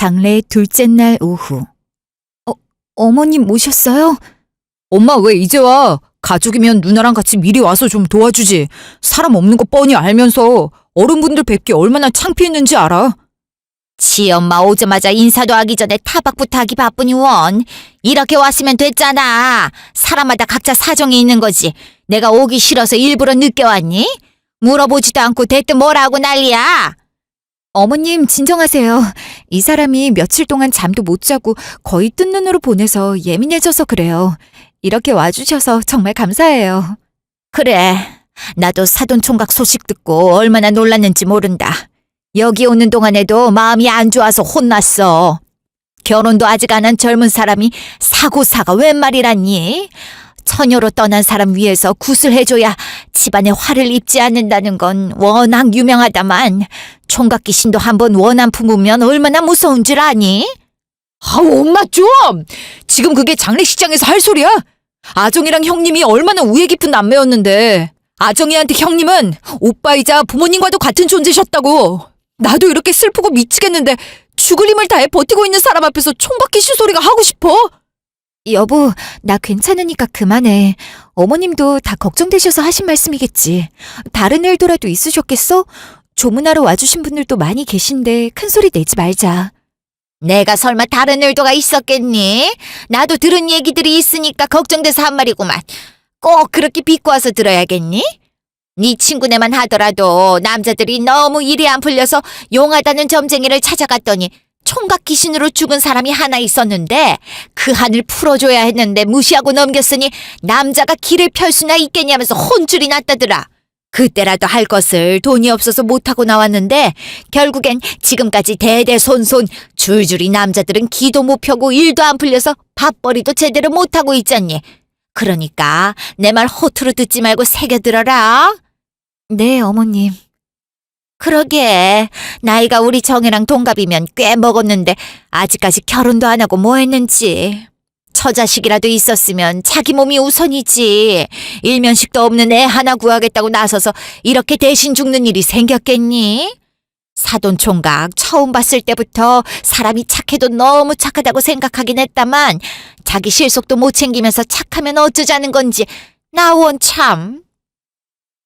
장례 둘째 날 오후. 어머님 모셨어요? 엄마 왜 이제 와? 가족이면 누나랑 같이 미리 와서 좀 도와주지. 사람 없는 거 뻔히 알면서 어른분들 뵙기 얼마나 창피했는지 알아? 지엄마 오자마자 인사도 하기 전에 타박부터 하기 바쁘니 원. 이렇게 왔으면 됐잖아. 사람마다 각자 사정이 있는 거지. 내가 오기 싫어서 일부러 늦게 왔니? 물어보지도 않고 대뜸 뭐라고 난리야? 어머님 진정하세요. 이 사람이 며칠 동안 잠도 못 자고 거의 뜬 눈으로 보내서 예민해져서 그래요. 이렇게 와주셔서 정말 감사해요. 그래. 나도 사돈총각 소식 듣고 얼마나 놀랐는지 모른다. 여기 오는 동안에도 마음이 안 좋아서 혼났어. 결혼도 아직 안 한 젊은 사람이 사고사가 웬 말이란니? 처녀로 떠난 사람 위해서 굿을 해줘야 집안에 화를 입지 않는다는 건 워낙 유명하다만 총각 귀신도 한번 원한 품으면 얼마나 무서운 줄 아니? 아우 엄마 좀! 지금 그게 장례식장에서 할 소리야? 아정이랑 형님이 얼마나 우애 깊은 남매였는데 아정이한테 형님은 오빠이자 부모님과도 같은 존재셨다고. 나도 이렇게 슬프고 미치겠는데 죽을 힘을 다해 버티고 있는 사람 앞에서 총각 귀신 소리가 하고 싶어? 여보, 나 괜찮으니까 그만해. 어머님도 다 걱정되셔서 하신 말씀이겠지. 다른 일도라도 있으셨겠어? 조문하러 와주신 분들도 많이 계신데 큰 소리 내지 말자. 내가 설마 다른 일도가 있었겠니? 나도 들은 얘기들이 있으니까 걱정돼서 한 말이구만. 꼭 그렇게 비꼬아서 들어야겠니? 네 친구네만 하더라도 남자들이 너무 일이 안 풀려서 용하다는 점쟁이를 찾아갔더니 총각 귀신으로 죽은 사람이 하나 있었는데 그 한을 풀어줘야 했는데 무시하고 넘겼으니 남자가 길을 펼 수나 있겠냐면서 혼쭐이 났다더라. 그때라도 할 것을 돈이 없어서 못하고 나왔는데 결국엔 지금까지 대대손손 줄줄이 남자들은 기도 못 펴고 일도 안 풀려서 밥벌이도 제대로 못하고 있잖니. 그러니까 내 말 허투루 듣지 말고 새겨들어라. 네, 어머님. 그러게 나이가 우리 정혜랑 동갑이면 꽤 먹었는데 아직까지 결혼도 안 하고 뭐 했는지. 처자식이라도 있었으면 자기 몸이 우선이지. 일면식도 없는 애 하나 구하겠다고 나서서 이렇게 대신 죽는 일이 생겼겠니? 사돈총각 처음 봤을 때부터 사람이 착해도 너무 착하다고 생각하긴 했다만 자기 실속도 못 챙기면서 착하면 어쩌자는 건지 나원 참.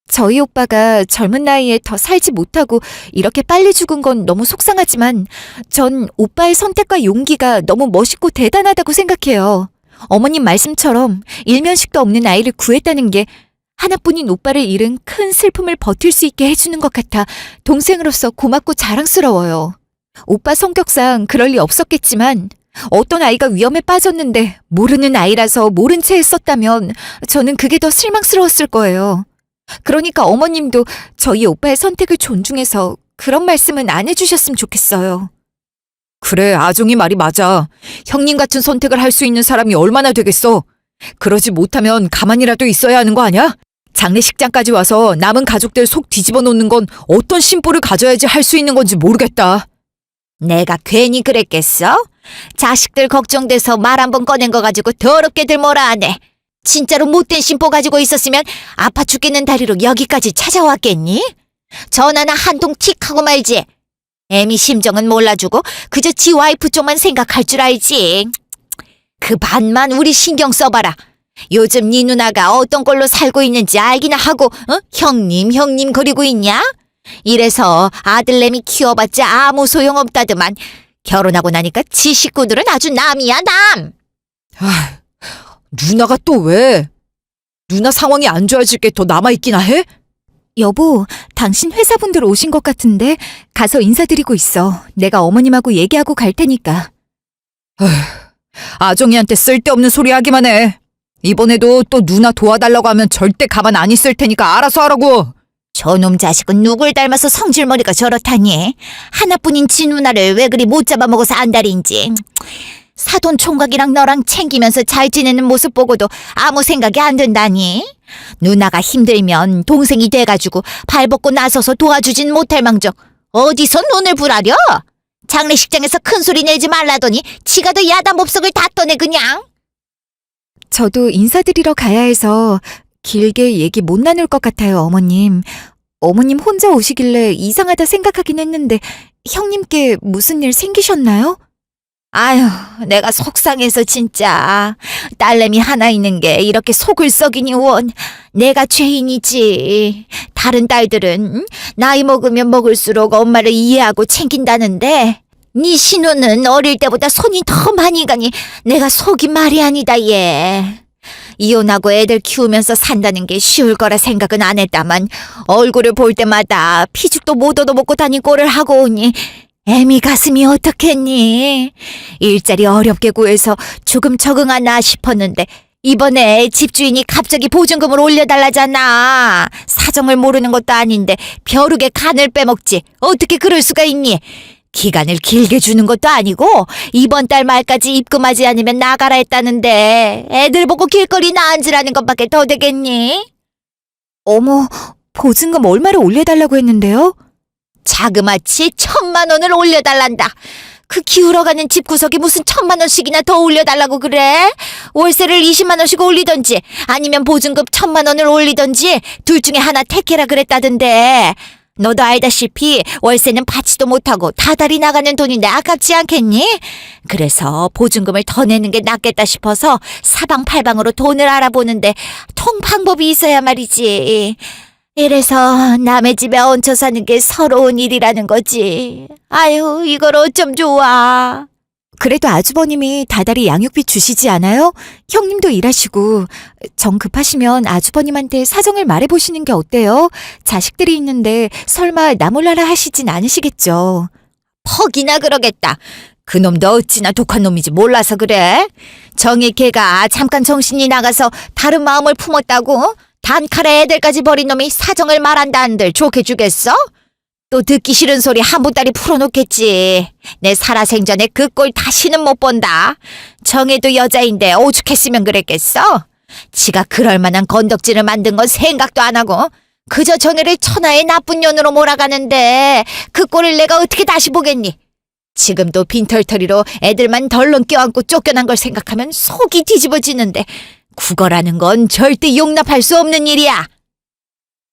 저희 오빠가 젊은 나이에 더 살지 못하고 이렇게 빨리 죽은 건 너무 속상하지만 전 오빠의 선택과 용기가 너무 멋있고 대단하다고 생각해요. 어머님 말씀처럼 일면식도 없는 아이를 구했다는 게 하나뿐인 오빠를 잃은 큰 슬픔을 버틸 수 있게 해주는 것 같아 동생으로서 고맙고 자랑스러워요. 오빠 성격상 그럴 리 없었겠지만 어떤 아이가 위험에 빠졌는데 모르는 아이라서 모른 채 했었다면 저는 그게 더 실망스러웠을 거예요. 그러니까 어머님도 저희 오빠의 선택을 존중해서 그런 말씀은 안 해주셨으면 좋겠어요. 그래, 아정이 말이 맞아. 형님 같은 선택을 할 수 있는 사람이 얼마나 되겠어. 그러지 못하면 가만히라도 있어야 하는 거 아니야? 장례식장까지 와서 남은 가족들 속 뒤집어 놓는 건 어떤 심보를 가져야지 할 수 있는 건지 모르겠다. 내가 괜히 그랬겠어? 자식들 걱정돼서 말 한 번 꺼낸 거 가지고 더럽게들 뭐라 하네. 진짜로 못된 심보 가지고 있었으면 아파 죽겠는 다리로 여기까지 찾아왔겠니? 전화나 한 통 틱 하고 말지. 애미 심정은 몰라주고 그저 지 와이프 쪽만 생각할 줄 알지. 그 반만 우리 신경 써봐라. 요즘 네 누나가 어떤 꼴로 살고 있는지 알기나 하고 형님 그리고 있냐? 이래서 아들내미 키워봤자 아무 소용없다더만 결혼하고 나니까 지 식구들은 아주 남이야 남. 아, 누나가 또 왜? 누나 상황이 안 좋아질 게 더 남아있기나 해? 여보, 당신 회사분들 오신 것 같은데 가서 인사드리고 있어. 내가 어머님하고 얘기하고 갈 테니까. 아정이한테 쓸데없는 소리 하기만 해. 이번에도 또 누나 도와달라고 하면 절대 가만 안 있을 테니까 알아서 하라고. 저놈 자식은 누굴 닮아서 성질머리가 저렇다니. 하나뿐인 지 누나를 왜 그리 못 잡아먹어서 안달인지. 사돈 총각이랑 너랑 챙기면서 잘 지내는 모습 보고도 아무 생각이 안 든다니. 누나가 힘들면 동생이 돼가지고 발벗고 나서서 도와주진 못할 망정 어디서 눈을 부라려? 장례식장에서 큰 소리 내지 말라더니 지가 더 야단 법석을 다 떠내 그냥. 저도 인사드리러 가야 해서 길게 얘기 못 나눌 것 같아요, 어머님. 어머님 혼자 오시길래 이상하다 생각하긴 했는데 형님께 무슨 일 생기셨나요? 아휴, 내가 속상해서 진짜. 딸내미 하나 있는 게 이렇게 속을 썩이니 원. 내가 죄인이지. 다른 딸들은 나이 먹으면 먹을수록 엄마를 이해하고 챙긴다는데 네 신우는 어릴 때보다 손이 더 많이 가니 내가 속이 말이 아니다 얘. 이혼하고 애들 키우면서 산다는 게 쉬울 거라 생각은 안 했다만 얼굴을 볼 때마다 피죽도 못 얻어먹고 다닌 꼴을 하고 오니 애미 가슴이 어떻겠니? 일자리 어렵게 구해서 조금 적응하나 싶었는데 이번에 집주인이 갑자기 보증금을 올려달라잖아. 사정을 모르는 것도 아닌데 벼룩의 간을 빼먹지. 어떻게 그럴 수가 있니? 기간을 길게 주는 것도 아니고 이번 달 말까지 입금하지 않으면 나가라 했다는데 애들 보고 길거리나 앉으라는 것밖에 더 되겠니? 어머, 보증금 얼마를 올려달라고 했는데요? 자그마치 1,000만 원을 올려달란다. 그 기울어가는 집구석에 무슨 1,000만 원씩이나 더 올려달라고 그래? 월세를 20만 원씩 올리던지 아니면 보증금 1,000만 원을 올리던지 둘 중에 하나 택해라 그랬다던데. 너도 알다시피 월세는 받지도 못하고 다달이 나가는 돈인데 아깝지 않겠니? 그래서 보증금을 더 내는 게 낫겠다 싶어서 사방팔방으로 돈을 알아보는데 통 방법이 있어야 말이지. 이래서 남의 집에 얹혀 사는 게 서러운 일이라는 거지. 아유, 이걸 어쩜 좋아. 그래도 아주버님이 다달이 양육비 주시지 않아요? 형님도 일하시고 정 급하시면 아주버님한테 사정을 말해보시는 게 어때요? 자식들이 있는데 설마 나 몰라라 하시진 않으시겠죠. 퍽이나 그러겠다. 그놈도 어찌나 독한 놈인지 몰라서 그래. 정이 걔가 잠깐 정신이 나가서 다른 마음을 품었다고? 단칼에 애들까지 버린 놈이 사정을 말한다 한들 좋게 주겠어? 또 듣기 싫은 소리 한 보따리 풀어놓겠지. 내 살아생전에 그 꼴 다시는 못 본다. 정혜도 여자인데 오죽했으면 그랬겠어? 지가 그럴 만한 건덕지를 만든 건 생각도 안 하고 그저 전해를 천하의 나쁜 년으로 몰아가는데 그 꼴을 내가 어떻게 다시 보겠니? 지금도 빈털터리로 애들만 덜렁 껴안고 쫓겨난 걸 생각하면 속이 뒤집어지는데 구걸하는 건 절대 용납할 수 없는 일이야.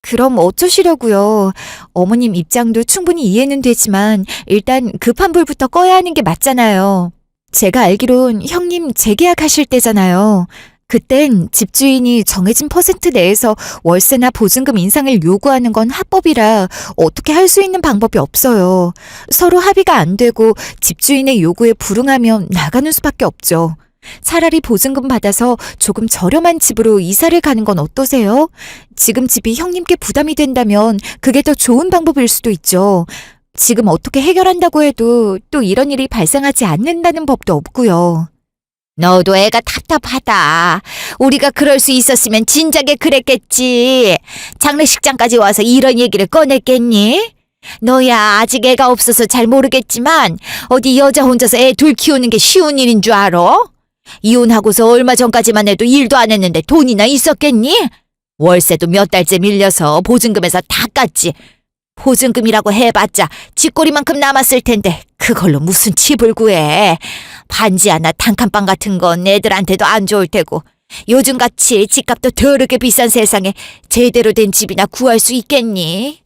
그럼 어쩌시려고요? 어머님 입장도 충분히 이해는 되지만 일단 급한 불부터 꺼야 하는 게 맞잖아요. 제가 알기론 형님 재계약하실 때잖아요. 그땐 집주인이 정해진 퍼센트 내에서 월세나 보증금 인상을 요구하는 건 합법이라 어떻게 할 수 있는 방법이 없어요. 서로 합의가 안 되고 집주인의 요구에 불응하면 나가는 수밖에 없죠. 차라리 보증금 받아서 조금 저렴한 집으로 이사를 가는 건 어떠세요? 지금 집이 형님께 부담이 된다면 그게 더 좋은 방법일 수도 있죠. 지금 어떻게 해결한다고 해도 또 이런 일이 발생하지 않는다는 법도 없고요. 너도 애가 답답하다. 우리가 그럴 수 있었으면 진작에 그랬겠지. 장례식장까지 와서 이런 얘기를 꺼냈겠니? 너야 아직 애가 없어서 잘 모르겠지만 어디 여자 혼자서 애 둘 키우는 게 쉬운 일인 줄 알아? 이혼하고서 얼마 전까지만 해도 일도 안 했는데 돈이나 있었겠니? 월세도 몇 달째 밀려서 보증금에서 다 깠지. 보증금이라고 해봤자 쥐꼬리만큼 남았을 텐데 그걸로 무슨 집을 구해. 반지 하나 단칸방 같은 건 애들한테도 안 좋을 테고 요즘같이 집값도 더럽게 비싼 세상에 제대로 된 집이나 구할 수 있겠니?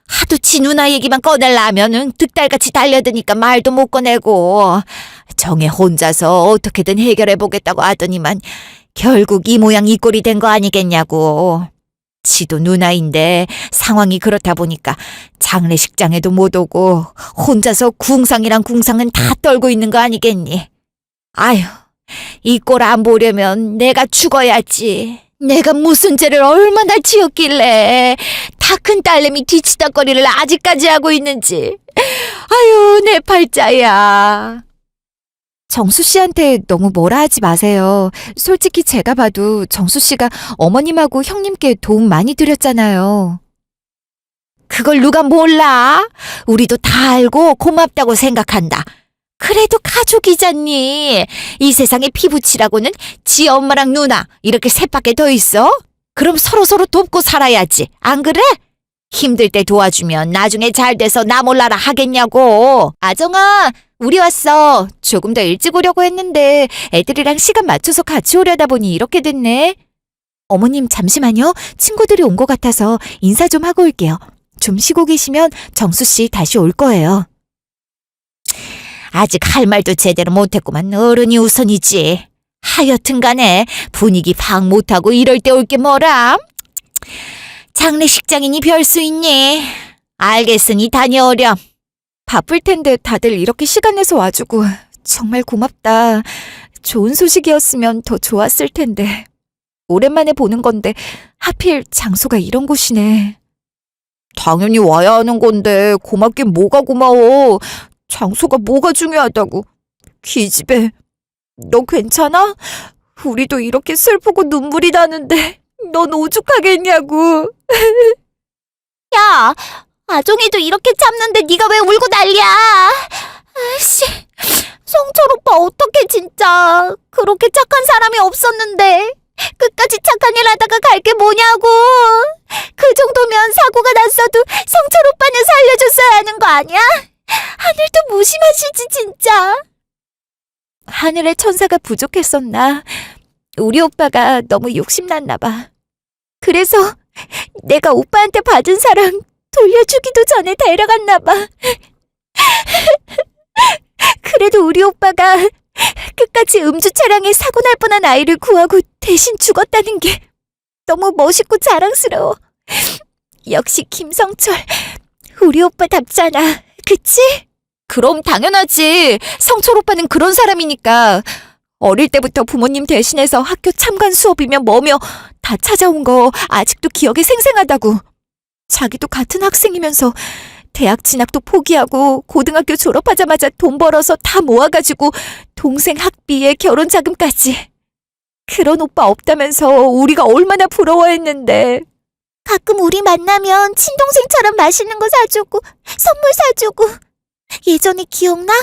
하도 지 누나 얘기만 꺼낼라 하면은 득달같이 달려드니까 말도 못 꺼내고 정혜 혼자서 어떻게든 해결해보겠다고 하더니만 결국 이 모양 이 꼴이 된 거 아니겠냐고. 지도 누나인데 상황이 그렇다 보니까 장례식장에도 못 오고 혼자서 궁상이랑 궁상은 다 떨고 있는 거 아니겠니? 아휴, 이 꼴 안 보려면 내가 죽어야지. 내가 무슨 죄를 얼마나 지었길래 다 큰 딸내미 뒤치다거리를 아직까지 하고 있는지. 아유, 내 팔자야. 정수 씨한테 너무 뭐라 하지 마세요. 솔직히 제가 봐도 정수 씨가 어머님하고 형님께 도움 많이 드렸잖아요. 그걸 누가 몰라? 우리도 다 알고 고맙다고 생각한다. 그래도 가족이잖니. 이 세상에 피부치라고는 지 엄마랑 누나 이렇게 셋밖에 더 있어? 그럼 서로서로 돕고 살아야지. 안 그래? 힘들 때 도와주면 나중에 잘 돼서 나 몰라라 하겠냐고. 아정아, 우리 왔어. 조금 더 일찍 오려고 했는데 애들이랑 시간 맞춰서 같이 오려다 보니 이렇게 됐네. 어머님 잠시만요. 친구들이 온 것 같아서 인사 좀 하고 올게요. 좀 쉬고 계시면 정수 씨 다시 올 거예요. 아직 할 말도 제대로 못했구만. 어른이 우선이지. 하여튼 간에 분위기 파악 못하고 이럴 때 올 게 뭐람? 장례식장이니 별 수 있니? 알겠으니 다녀오렴. 바쁠 텐데 다들 이렇게 시간 내서 와주고 정말 고맙다. 좋은 소식이었으면 더 좋았을 텐데. 오랜만에 보는 건데 하필 장소가 이런 곳이네. 당연히 와야 하는 건데 고맙긴 뭐가 고마워. 장소가 뭐가 중요하다고. 기집애, 너 괜찮아? 우리도 이렇게 슬프고 눈물이 나는데 넌 오죽하겠냐고. 야, 아종이도 이렇게 참는데 네가 왜 울고 난리야? 아씨, 성철 오빠 어떡해 진짜. 그렇게 착한 사람이 없었는데 끝까지 착한 일 하다가 갈 게 뭐냐고. 그 정도면 사고가 났어도 성철 오빠는 살려줬어야 하는 거 아니야? 하늘도 무심하시지 진짜. 하늘의 천사가 부족했었나? 우리 오빠가 너무 욕심났나 봐. 그래서 내가 오빠한테 받은 사랑 돌려주기도 전에 데려갔나 봐. 그래도 우리 오빠가 끝까지 음주 차량에 사고 날 뻔한 아이를 구하고 대신 죽었다는 게 너무 멋있고 자랑스러워. 역시 김성철, 우리 오빠답잖아. 그치? 그럼 당연하지. 성철 오빠는 그런 사람이니까. 어릴 때부터 부모님 대신해서 학교 참관 수업이며 뭐며 다 찾아온 거 아직도 기억에 생생하다고. 자기도 같은 학생이면서 대학 진학도 포기하고 고등학교 졸업하자마자 돈 벌어서 다 모아가지고 동생 학비에 결혼 자금까지. 그런 오빠 없다면서 우리가 얼마나 부러워했는데. 가끔 우리 만나면 친동생처럼 맛있는 거 사주고 선물 사주고. 예전에 기억나?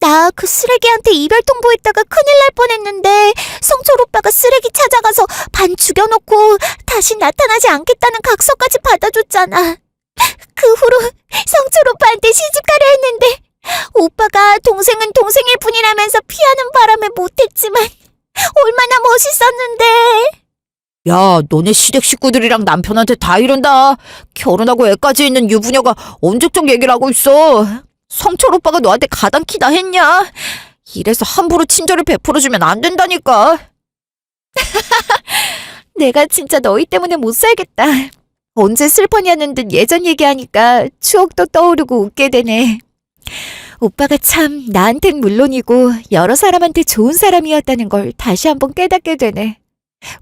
나 그 쓰레기한테 이별 통보했다가 큰일 날 뻔했는데 성철 오빠가 쓰레기 찾아가서 반 죽여놓고 다시 나타나지 않겠다는 각서까지 받아줬잖아. 그 후로 성철 오빠한테 시집가려 했는데 오빠가 동생은 동생일 뿐이라면서 피하는 바람에 못했지만 얼마나 멋있었는데. 야, 너네 시댁 식구들이랑 남편한테 다 이런다. 결혼하고 애까지 있는 유부녀가 언제적 얘기를 하고 있어. 성철 오빠가 너한테 가당키나 했냐? 이래서 함부로 친절을 베풀어주면 안 된다니까. 내가 진짜 너희 때문에 못 살겠다. 언제 슬퍼냐는 듯 예전 얘기하니까 추억도 떠오르고 웃게 되네. 오빠가 참 나한텐 물론이고 여러 사람한테 좋은 사람이었다는 걸 다시 한번 깨닫게 되네.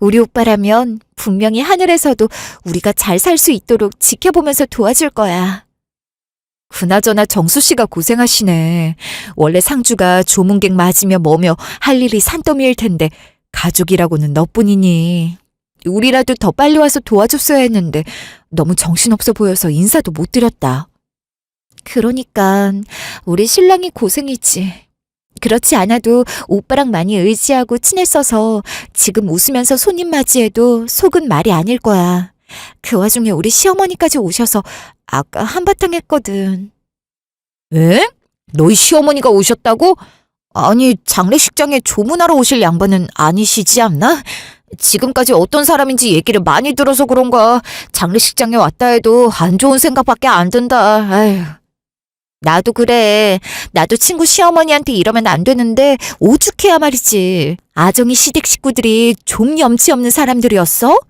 우리 오빠라면 분명히 하늘에서도 우리가 잘 살 수 있도록 지켜보면서 도와줄 거야. 그나저나 정수 씨가 고생하시네. 원래 상주가 조문객 맞으며 뭐며 할 일이 산더미일 텐데 가족이라고는 너뿐이니. 우리라도 더 빨리 와서 도와줬어야 했는데 너무 정신없어 보여서 인사도 못 드렸다. 그러니까 우리 신랑이 고생이지. 그렇지 않아도 오빠랑 많이 의지하고 친했어서 지금 웃으면서 손님 맞이해도 속은 말이 아닐 거야. 그 와중에 우리 시어머니까지 오셔서 아까 한바탕 했거든. 에? 너희 시어머니가 오셨다고? 아니, 장례식장에 조문하러 오실 양반은 아니시지 않나? 지금까지 어떤 사람인지 얘기를 많이 들어서 그런가. 장례식장에 왔다 해도 안 좋은 생각밖에 안 든다. 아휴. 나도 그래. 나도 친구 시어머니한테 이러면 안 되는데 오죽해야 말이지. 아정이 시댁 식구들이 좀 염치 없는 사람들이었어?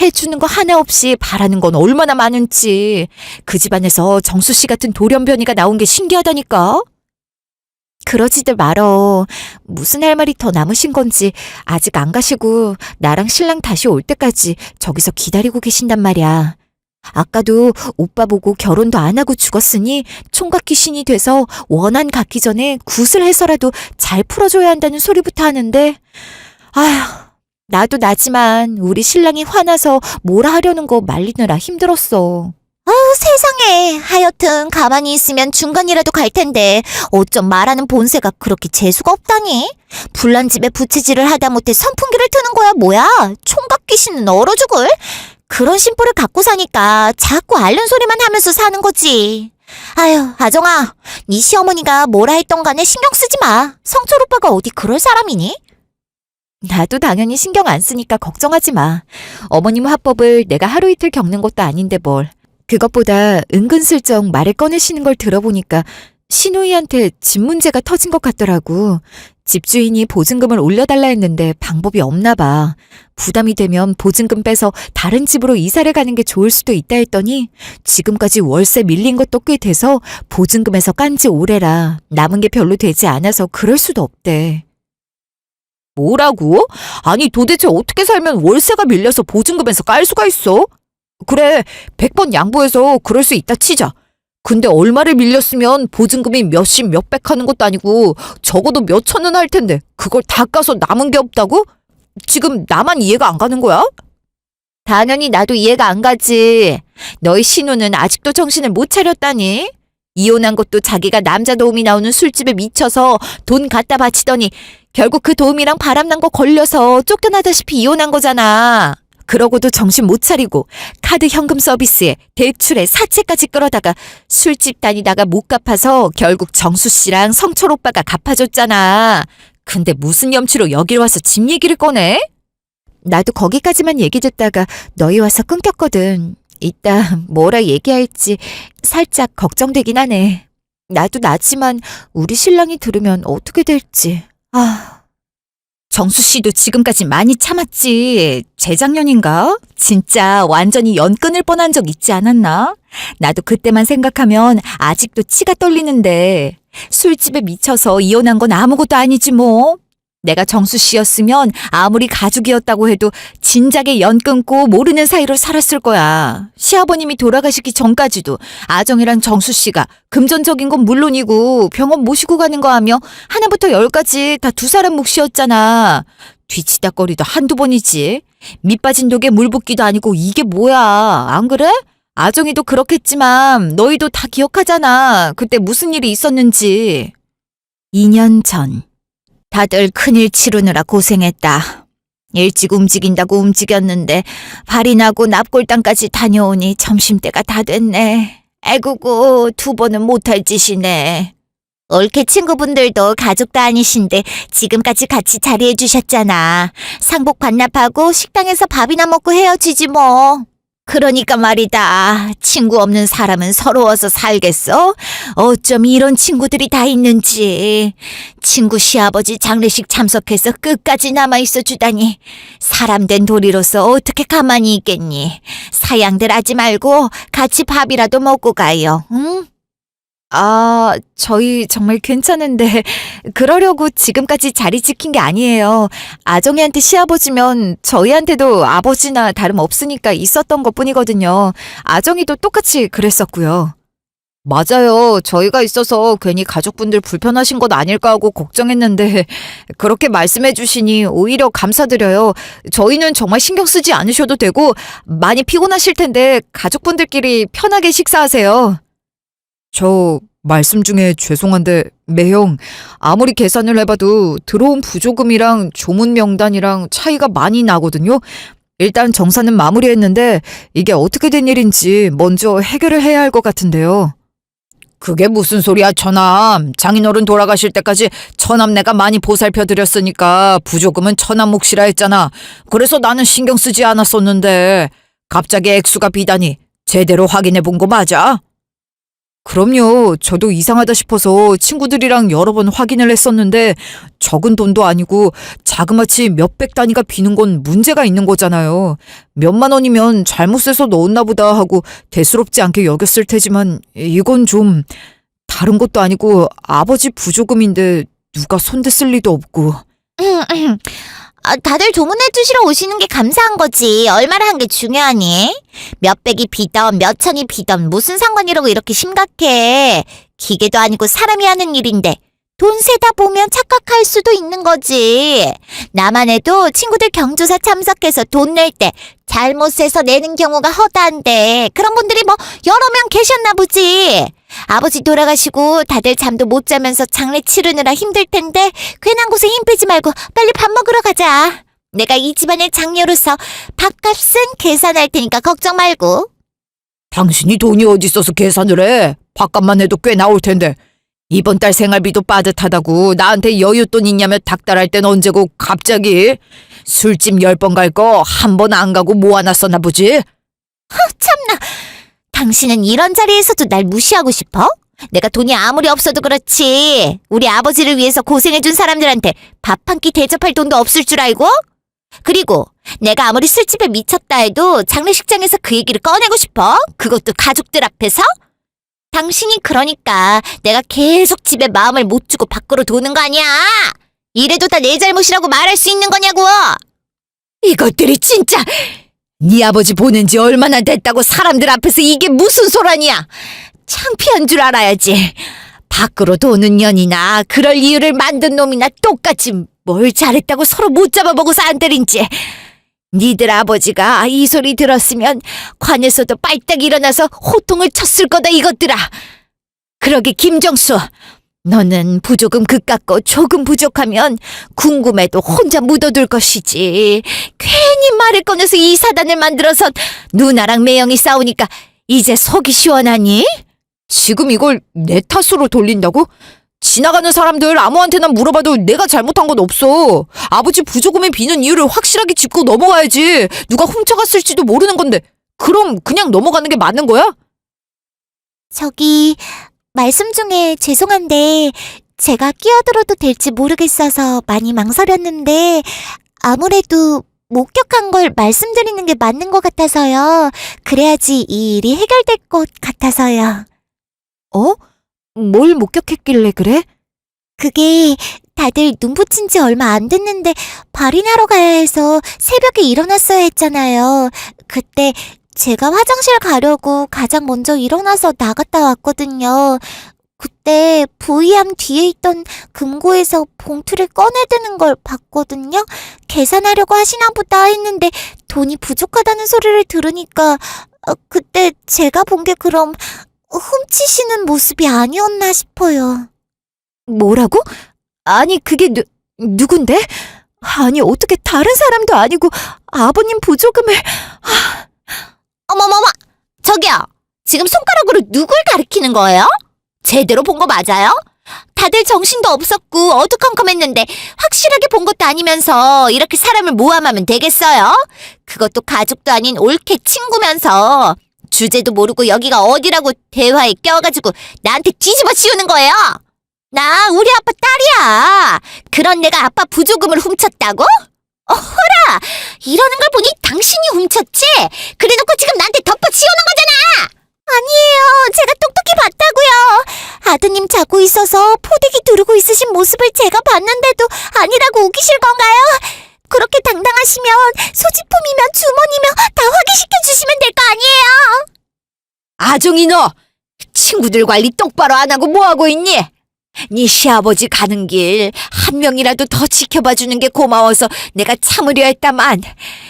해주는 거 하나 없이 바라는 건 얼마나 많은지. 그 집안에서 정수 씨 같은 돌연변이가 나온 게 신기하다니까. 그러지들 말어. 무슨 할 말이 더 남으신 건지 아직 안 가시고 나랑 신랑 다시 올 때까지 저기서 기다리고 계신단 말이야. 아까도 오빠 보고 결혼도 안 하고 죽었으니 총각 귀신이 돼서 원한 갖기 전에 굿을 해서라도 잘 풀어줘야 한다는 소리부터 하는데, 아휴, 나도 나지만 우리 신랑이 화나서 뭐라 하려는 거 말리느라 힘들었어. 세상에. 하여튼 가만히 있으면 중간이라도 갈 텐데 어쩜 말하는 본새가 그렇게 재수가 없다니. 불난 집에 부채질을 하다 못해 선풍기를 트는 거야 뭐야. 총각 귀신은 얼어 죽을. 그런 심보를 갖고 사니까 자꾸 앓는 소리만 하면서 사는 거지. 아유, 아정아, 네 시어머니가 뭐라 했던 간에 신경 쓰지 마. 성철 오빠가 어디 그럴 사람이니? 나도 당연히 신경 안 쓰니까 걱정하지 마. 어머님 화법을 내가 하루 이틀 겪는 것도 아닌데 뭘. 그것보다 은근슬쩍 말을 꺼내시는 걸 들어보니까 신우이한테 집 문제가 터진 것 같더라고. 집주인이 보증금을 올려달라 했는데 방법이 없나 봐. 부담이 되면 보증금 빼서 다른 집으로 이사를 가는 게 좋을 수도 있다 했더니 지금까지 월세 밀린 것도 꽤 돼서 보증금에서 깐 지 오래라. 남은 게 별로 되지 않아서 그럴 수도 없대. 뭐라고? 아니 도대체 어떻게 살면 월세가 밀려서 보증금에서 깔 수가 있어? 그래, 100번 양보해서 그럴 수 있다 치자. 근데 얼마를 밀렸으면 보증금이 몇십 몇백 하는 것도 아니고 적어도 몇천 원 할 텐데 그걸 다 까서 남은 게 없다고? 지금 나만 이해가 안 가는 거야? 당연히 나도 이해가 안 가지. 너희 신우는 아직도 정신을 못 차렸다니. 이혼한 것도 자기가 남자 도우미 나오는 술집에 미쳐서 돈 갖다 바치더니 결국 그 도우미랑 바람난 거 걸려서 쫓겨나다시피 이혼한 거잖아. 그러고도 정신 못 차리고 카드 현금 서비스에 대출에 사채까지 끌어다가 술집 다니다가 못 갚아서 결국 정수 씨랑 성철 오빠가 갚아줬잖아. 근데 무슨 염치로 여길 와서 집 얘기를 꺼내? 나도 거기까지만 얘기 듣다가 너희 와서 끊겼거든. 이따 뭐라 얘기할지 살짝 걱정되긴 하네. 나도 나지만 우리 신랑이 들으면 어떻게 될지. 정수 씨도 지금까지 많이 참았지. 재작년인가? 진짜 완전히 연 끊을 뻔한 적 있지 않았나? 나도 그때만 생각하면 아직도 치가 떨리는데 술집에 미쳐서 이혼한 건 아무것도 아니지 뭐. 내가 정수 씨였으면 아무리 가족이었다고 해도 진작에 연 끊고 모르는 사이로 살았을 거야. 시아버님이 돌아가시기 전까지도 아정이랑 정수 씨가 금전적인 건 물론이고 병원 모시고 가는 거 하며 하나부터 열까지 다 두 사람 몫이었잖아. 뒤치다거리도 한두 번이지. 밑 빠진 독에 물 붓기도 아니고 이게 뭐야. 안 그래? 아정이도 그렇겠지만 너희도 다 기억하잖아. 그때 무슨 일이 있었는지. 2년 전. 다들 큰일 치르느라 고생했다. 일찍 움직인다고 움직였는데 발이 나고 납골당까지 다녀오니 점심때가 다 됐네. 아이고고 2번은 못할 짓이네. 올케 친구분들도 가족도 아니신데 지금까지 같이 자리해 주셨잖아. 상복 반납하고 식당에서 밥이나 먹고 헤어지지 뭐. 그러니까 말이다. 친구 없는 사람은 서러워서 살겠어? 어쩜 이런 친구들이 다 있는지. 친구 시아버지 장례식 참석해서 끝까지 남아있어 주다니. 사람 된 도리로서 어떻게 가만히 있겠니? 사양들 하지 말고 같이 밥이라도 먹고 가요. 응? 저희 정말 괜찮은데 그러려고 지금까지 자리 지킨 게 아니에요. 아정이한테 시아버지면 저희한테도 아버지나 다름없으니까 있었던 것뿐이거든요. 아정이도 똑같이 그랬었고요. 맞아요. 저희가 있어서 괜히 가족분들 불편하신 것 아닐까 하고 걱정했는데 그렇게 말씀해 주시니 오히려 감사드려요. 저희는 정말 신경 쓰지 않으셔도 되고 많이 피곤하실 텐데 가족분들끼리 편하게 식사하세요. 저 말씀 중에 죄송한데 매형 아무리 계산을 해봐도 들어온 부조금이랑 조문 명단이랑 차이가 많이 나거든요. 일단 정산은 마무리했는데 이게 어떻게 된 일인지 먼저 해결을 해야 할 것 같은데요. 그게 무슨 소리야, 처남. 장인어른 돌아가실 때까지 처남 내가 많이 보살펴 드렸으니까 부조금은 처남 몫이라 했잖아. 그래서 나는 신경 쓰지 않았었는데 갑자기 액수가 비다니 제대로 확인해 본 거 맞아? 그럼요. 저도 이상하다 싶어서 친구들이랑 여러 번 확인을 했었는데 적은 돈도 아니고 자그마치 몇백 단위가 비는 건 문제가 있는 거잖아요. 몇만 원이면 잘못해서 넣었나 보다 하고 대수롭지 않게 여겼을 테지만 이건 좀 다른 것도 아니고 아버지 부조금인데 누가 손댔을 리도 없고. 다들 조문해 주시러 오시는 게 감사한 거지. 얼마나 한 게 중요하니? 몇백이 비던 몇천이 비던 무슨 상관이라고 이렇게 심각해. 기계도 아니고 사람이 하는 일인데 돈 세다 보면 착각할 수도 있는 거지. 나만 해도 친구들 경조사 참석해서 돈 낼 때 잘못 세서 내는 경우가 허다한데 그런 분들이 뭐 여러 명 계셨나 보지. 아버지 돌아가시고 다들 잠도 못 자면서 장례 치르느라 힘들 텐데 괜한 곳에 힘 빼지 말고 빨리 밥 먹으러 가자. 내가 이 집안의 장녀로서 밥값은 계산할 테니까 걱정 말고. 당신이 돈이 어디 있어서 계산을 해? 밥값만 해도 꽤 나올 텐데. 이번 달 생활비도 빠듯하다고 나한테 여윳돈 있냐며 닥달할 땐 언제고 갑자기. 술집 10번 갈 거 한 번 안 가고 모아놨었나 보지? 참나. 당신은 이런 자리에서도 날 무시하고 싶어? 내가 돈이 아무리 없어도 그렇지. 우리 아버지를 위해서 고생해준 사람들한테 밥 한 끼 대접할 돈도 없을 줄 알고? 그리고 내가 아무리 술집에 미쳤다 해도 장례식장에서 그 얘기를 꺼내고 싶어? 그것도 가족들 앞에서? 당신이 그러니까 내가 계속 집에 마음을 못 주고 밖으로 도는 거 아니야? 이래도 다 내 잘못이라고 말할 수 있는 거냐고! 이것들이 진짜 네 아버지 보낸 지 얼마나 됐다고 사람들 앞에서 이게 무슨 소란이야. 창피한 줄 알아야지. 밖으로 도는 년이나 그럴 이유를 만든 놈이나 똑같이 뭘 잘했다고 서로 못 잡아보고서 안 때린지. 니들 아버지가 이 소리 들었으면 관에서도 빨딱 일어나서 호통을 쳤을 거다 이것들아. 그러게 김정수, 너는 부조금 그깟 거 조금 부족하면 궁금해도 혼자 묻어둘 것이지. 괜히 말을 꺼내서 이 사단을 만들어서 누나랑 매형이 싸우니까 이제 속이 시원하니? 지금 이걸 내 탓으로 돌린다고? 지나가는 사람들 아무한테나 물어봐도 내가 잘못한 건 없어. 아버지 부조금에 비는 이유를 확실하게 짚고 넘어가야지. 누가 훔쳐갔을지도 모르는 건데 그럼 그냥 넘어가는 게 맞는 거야? 저기, 말씀 중에 죄송한데, 제가 끼어들어도 될지 모르겠어서 많이 망설였는데, 아무래도 목격한 걸 말씀드리는 게 맞는 것 같아서요. 그래야지 이 일이 해결될 것 같아서요. 어? 뭘 목격했길래 그래? 그게 다들 눈 붙인 지 얼마 안 됐는데 발인하러 가야 해서 새벽에 일어났어야 했잖아요. 그때 제가 화장실 가려고 가장 먼저 일어나서 나갔다 왔거든요. 그때 부의함 뒤에 있던 금고에서 봉투를 꺼내드는 걸 봤거든요. 계산하려고 하시나 보다 했는데 돈이 부족하다는 소리를 들으니까 그때 제가 본 게 그럼 훔치시는 모습이 아니었나 싶어요. 뭐라고? 아니, 그게 누군데? 아니, 어떻게 다른 사람도 아니고 아버님 부조금을... 어머머머! 저기요! 지금 손가락으로 누굴 가리키는 거예요? 제대로 본 거 맞아요? 다들 정신도 없었고 어두컴컴했는데 확실하게 본 것도 아니면서 이렇게 사람을 모함하면 되겠어요? 그것도 가족도 아닌 올케 친구면서 주제도 모르고 여기가 어디라고 대화에 껴가지고 나한테 뒤집어 씌우는 거예요? 나 우리 아빠 딸이야. 그런 내가 아빠 부조금을 훔쳤다고? 어허라! 이러는 걸 보니 당신이 훔쳤지? 그래놓고 지금 나한테 덮어씌우는 거잖아! 아니에요. 제가 똑똑히 봤다고요. 아드님 자고 있어서 포대기 두르고 있으신 모습을 제가 봤는데도 아니라고 우기실 건가요? 그렇게 당당하시면 소지품이면 주머니면 다 확인시켜 주시면 될 거 아니에요? 아정이 너! 친구들 관리 똑바로 안 하고 뭐하고 있니? 네 시아버지 가는 길 한 명이라도 더 지켜봐주는 게 고마워서 내가 참으려 했다만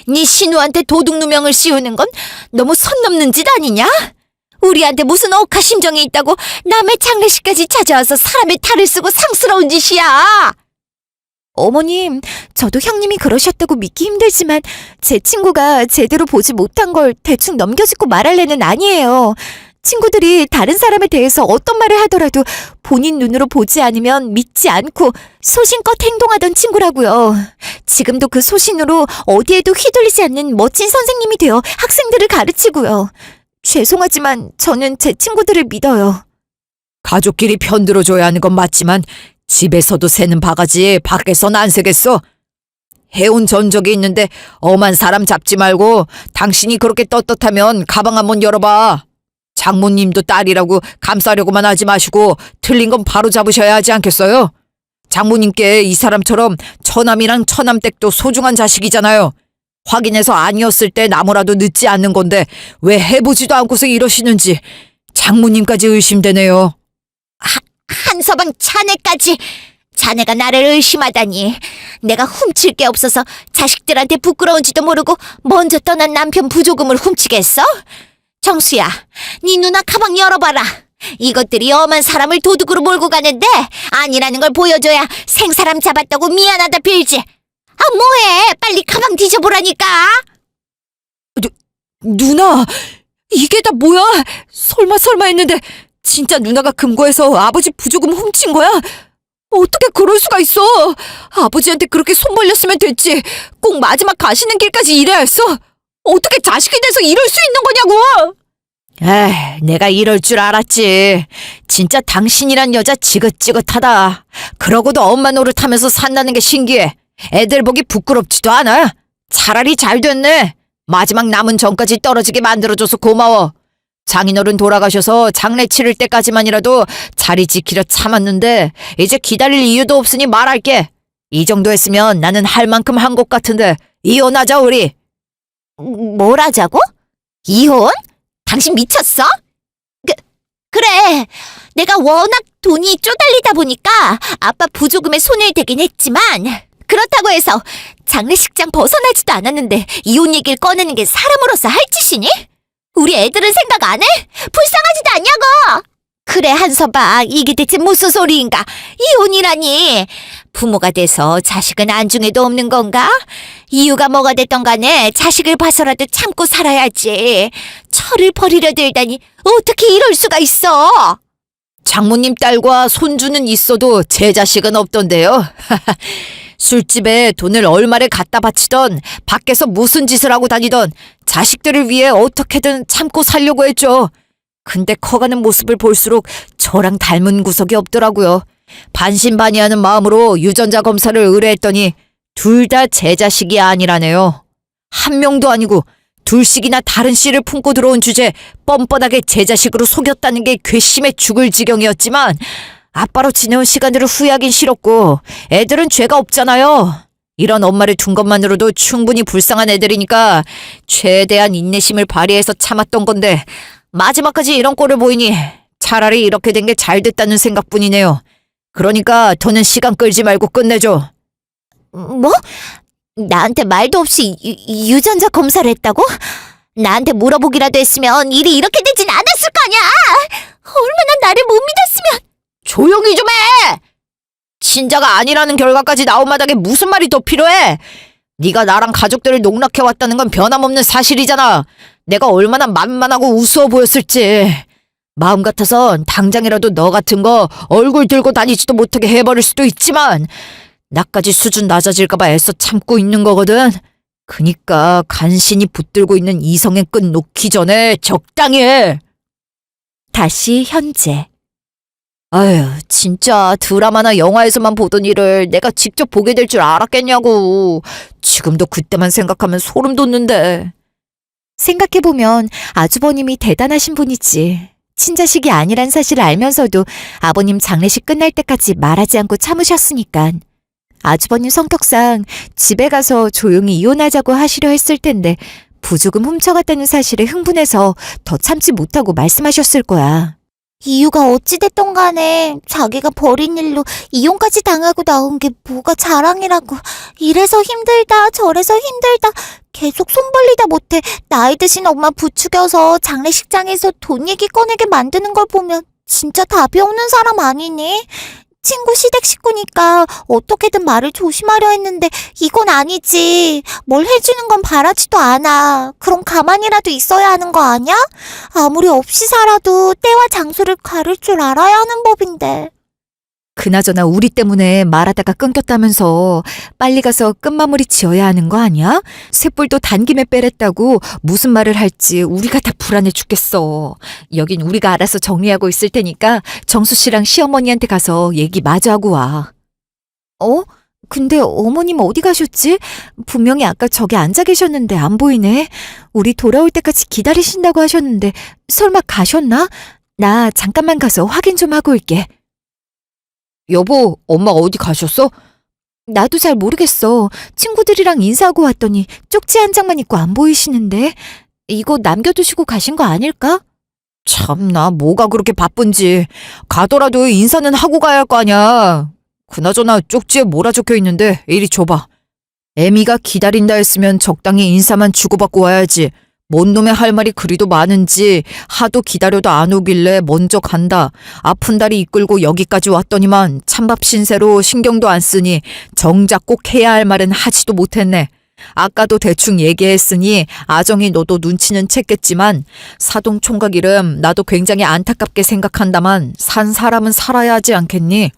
네 신우한테 도둑 누명을 씌우는 건 너무 선 넘는 짓 아니냐? 우리한테 무슨 억하 심정이 있다고 남의 장례식까지 찾아와서 사람의 탈을 쓰고 상스러운 짓이야. 어머님, 저도 형님이 그러셨다고 믿기 힘들지만 제 친구가 제대로 보지 못한 걸 대충 넘겨짚고 말할 애는 아니에요. 친구들이 다른 사람에 대해서 어떤 말을 하더라도 본인 눈으로 보지 않으면 믿지 않고 소신껏 행동하던 친구라고요. 지금도 그 소신으로 어디에도 휘둘리지 않는 멋진 선생님이 되어 학생들을 가르치고요. 죄송하지만 저는 제 친구들을 믿어요. 가족끼리 편들어줘야 하는 건 맞지만 집에서도 새는 바가지 밖에선 안 새겠어. 해온 전적이 있는데 엄한 사람 잡지 말고 당신이 그렇게 떳떳하면 가방 한번 열어봐. 장모님도 딸이라고 감싸려고만 하지 마시고 틀린 건 바로 잡으셔야 하지 않겠어요? 장모님께 이 사람처럼 처남이랑 처남댁도 소중한 자식이잖아요. 확인해서 아니었을 때 나무라도 늦지 않는 건데 왜 해보지도 않고서 이러시는지 장모님까지 의심되네요. 한서방 자네까지. 자네가 나를 의심하다니. 내가 훔칠 게 없어서 자식들한테 부끄러운지도 모르고 먼저 떠난 남편 부조금을 훔치겠어? 정수야, 네 누나 가방 열어봐라. 이것들이 엄한 사람을 도둑으로 몰고 가는데 아니라는 걸 보여줘야 생사람 잡았다고 미안하다 빌지. 아, 뭐해? 빨리 가방 뒤져보라니까. 누나, 이게 다 뭐야? 설마 했는데 진짜 누나가 금고에서 아버지 부조금 훔친 거야? 어떻게 그럴 수가 있어? 아버지한테 그렇게 손 벌렸으면 됐지. 꼭 마지막 가시는 길까지 이래야 했어? 어떻게 자식이 돼서 이럴 수 있는 거냐고! 에이, 내가 이럴 줄 알았지. 진짜 당신이란 여자 지긋지긋하다. 그러고도 엄마 노릇하면서 산다는 게 신기해. 애들 보기 부끄럽지도 않아. 차라리 잘 됐네. 마지막 남은 전까지 떨어지게 만들어줘서 고마워. 장인어른 돌아가셔서 장례 치를 때까지만이라도 자리 지키려 참았는데 이제 기다릴 이유도 없으니 말할게. 이 정도 했으면 나는 할 만큼 한 것 같은데 이혼하자 우리. 뭘 하자고? 이혼? 당신 미쳤어? 그래. 내가 워낙 돈이 쪼달리다 보니까 아빠 부조금에 손을 대긴 했지만 그렇다고 해서 장례식장 벗어나지도 않았는데 이혼 얘기를 꺼내는 게 사람으로서 할 짓이니? 우리 애들은 생각 안 해? 불쌍하지도 않냐고! 그래, 한서방. 이게 대체 무슨 소리인가? 이혼이라니. 부모가 돼서 자식은 안중에도 없는 건가? 이유가 뭐가 됐던 간에 자식을 봐서라도 참고 살아야지. 철을 버리려 들다니 어떻게 이럴 수가 있어? 장모님 딸과 손주는 있어도 제 자식은 없던데요. 술집에 돈을 얼마를 갖다 바치던 밖에서 무슨 짓을 하고 다니던 자식들을 위해 어떻게든 참고 살려고 했죠. 근데 커가는 모습을 볼수록 저랑 닮은 구석이 없더라고요. 반신반의하는 마음으로 유전자 검사를 의뢰했더니 둘 다 제 자식이 아니라네요. 한 명도 아니고 둘씩이나 다른 씨를 품고 들어온 주제 뻔뻔하게 제 자식으로 속였다는 게 괘씸해 죽을 지경이었지만 아빠로 지내온 시간들을 후회하긴 싫었고 애들은 죄가 없잖아요. 이런 엄마를 둔 것만으로도 충분히 불쌍한 애들이니까 최대한 인내심을 발휘해서 참았던 건데 마지막까지 이런 꼴을 보이니 차라리 이렇게 된 게 잘 됐다는 생각뿐이네요. 그러니까 더는 시간 끌지 말고 끝내줘. 뭐? 나한테 말도 없이 유전자 검사를 했다고? 나한테 물어보기라도 했으면 일이 이렇게 되진 않았을 거냐? 얼마나 나를 못 믿었으면. 조용히 좀 해! 친자가 아니라는 결과까지 나온 마당에 무슨 말이 더 필요해? 네가 나랑 가족들을 농락해왔다는 건 변함없는 사실이잖아. 내가 얼마나 만만하고 우스워 보였을지. 마음 같아선 당장이라도 너 같은 거 얼굴 들고 다니지도 못하게 해버릴 수도 있지만 나까지 수준 낮아질까봐 애써 참고 있는 거거든. 그니까 간신히 붙들고 있는 이성의 끈 놓기 전에 적당히 해. 다시 현재. 아휴, 진짜 드라마나 영화에서만 보던 일을 내가 직접 보게 될 줄 알았겠냐고. 지금도 그때만 생각하면 소름 돋는데. 생각해보면 아주버님이 대단하신 분이지. 친자식이 아니란 사실을 알면서도 아버님 장례식 끝날 때까지 말하지 않고 참으셨으니까. 아주버님 성격상 집에 가서 조용히 이혼하자고 하시려 했을 텐데 부조금 훔쳐갔다는 사실에 흥분해서 더 참지 못하고 말씀하셨을 거야. 이유가 어찌됐던 간에 자기가 벌인 일로 이혼까지 당하고 나온 게 뭐가 자랑이라고. 이래서 힘들다 저래서 힘들다 계속 손 벌리다 못해 나이 드신 엄마 부추겨서 장례식장에서 돈 얘기 꺼내게 만드는 걸 보면 진짜 답이 없는 사람 아니니? 친구 시댁 식구니까 어떻게든 말을 조심하려 했는데 이건 아니지. 뭘 해주는 건 바라지도 않아. 그럼 가만히라도 있어야 하는 거 아니야? 아무리 없이 살아도 때와 장소를 가릴 줄 알아야 하는 법인데. 그나저나 우리 때문에 말하다가 끊겼다면서 빨리 가서 끝마무리 지어야 하는 거 아니야? 쇳불도 단김에 빼랬다고 무슨 말을 할지 우리가 다 불안해 죽겠어. 여긴 우리가 알아서 정리하고 있을 테니까 정수 씨랑 시어머니한테 가서 얘기 마저 하고 와. 어? 근데 어머님 어디 가셨지? 분명히 아까 저기 앉아 계셨는데 안 보이네. 우리 돌아올 때까지 기다리신다고 하셨는데 설마 가셨나? 나 잠깐만 가서 확인 좀 하고 올게. 여보, 엄마 어디 가셨어? 나도 잘 모르겠어. 친구들이랑 인사하고 왔더니 쪽지 한 장만 입고 안 보이시는데. 이거 남겨두시고 가신 거 아닐까? 참나, 뭐가 그렇게 바쁜지. 가더라도 인사는 하고 가야 할 거 아니야. 그나저나 쪽지에 뭐라 적혀 있는데 이리 줘봐. 애미가 기다린다 했으면 적당히 인사만 주고받고 와야지. 뭔 놈의 할 말이 그리도 많은지 하도 기다려도 안 오길래 먼저 간다. 아픈 다리 이끌고 여기까지 왔더니만 찬밥 신세로 신경도 안 쓰니 정작 꼭 해야 할 말은 하지도 못했네. 아까도 대충 얘기했으니 아정이 너도 눈치는 챘겠지만 사동 총각 이름 나도 굉장히 안타깝게 생각한다만 산 사람은 살아야 하지 않겠니?